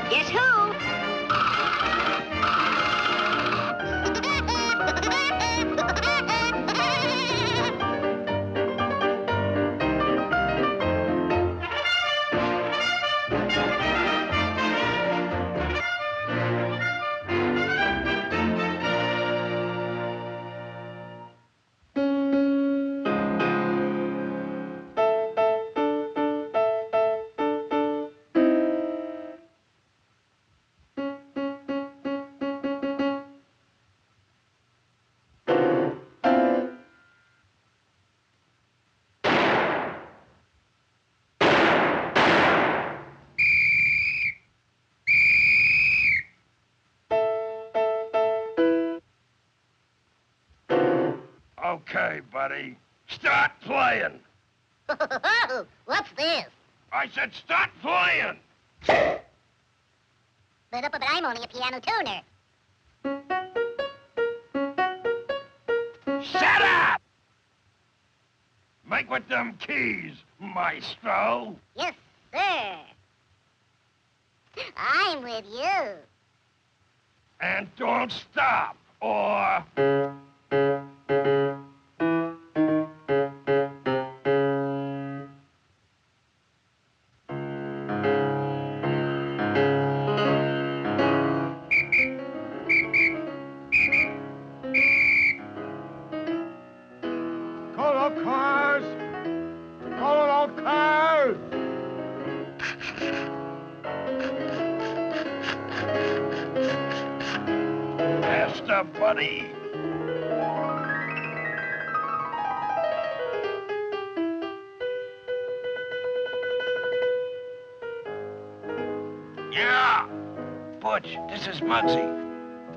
Guess who? Okay, buddy. Start playing. What's this? I said start playing. But I'm only a piano tuner. Shut up! Make with them keys, maestro. Yes, sir. I'm with you. And don't stop, or... Cars! Call cars! Faster, buddy. Yeah! Butch, this is Muggsy.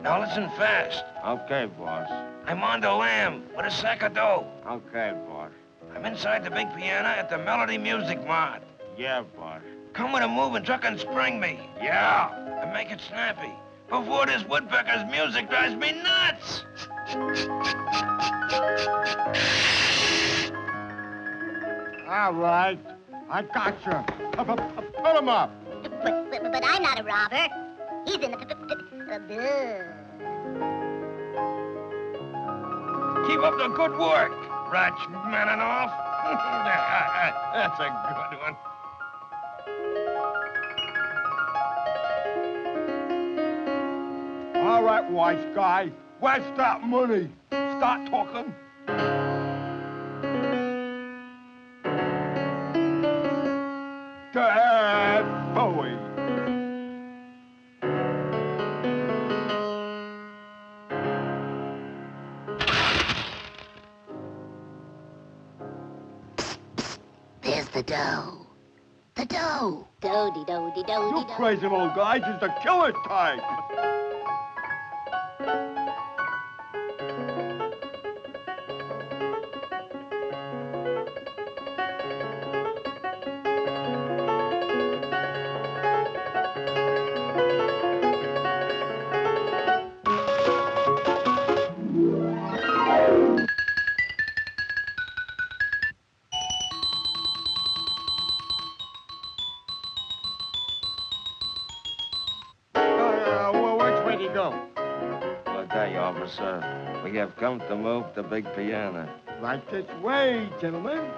Now listen fast. Okay, boss. I'm on the lam with a sack of dough. Okay, boss. I'm inside the big piano at the Melody Music Mart. Yeah, boss. Come with a moving truck and spring me. Yeah. And make it snappy. Before this woodpecker's music drives me nuts. All right. I got you. Put him up. But I'm not a robber. He's in the... Keep up the good work, Rachmaninoff. That's a good one. All right, wise guy. Where's that money? Start talking. Dad Bowie. There's the dough. The dough. Do-de-do-de-do-de-do. You crazy little guy. This is the killer type. Which way do you go? Good day, officer. We have come to move the big piano. Right this way, gentlemen.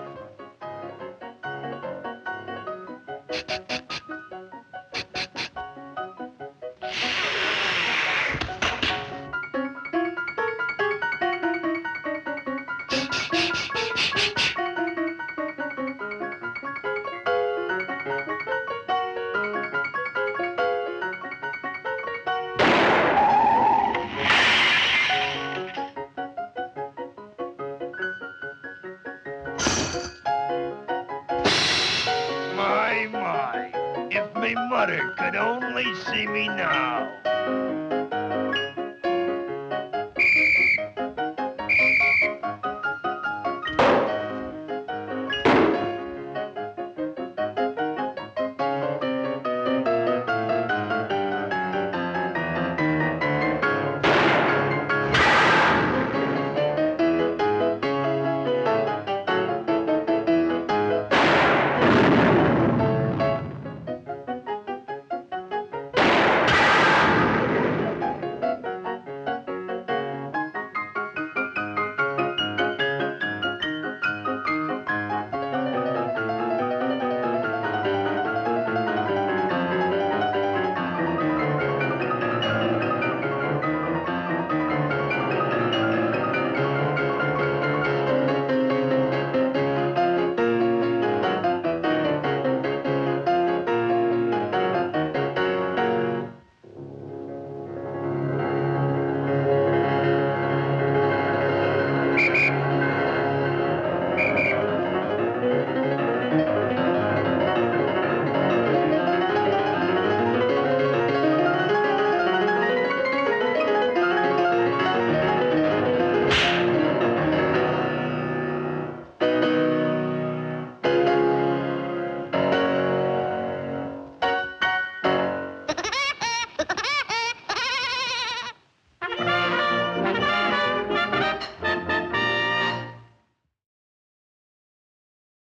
My, if me mother could only see me now.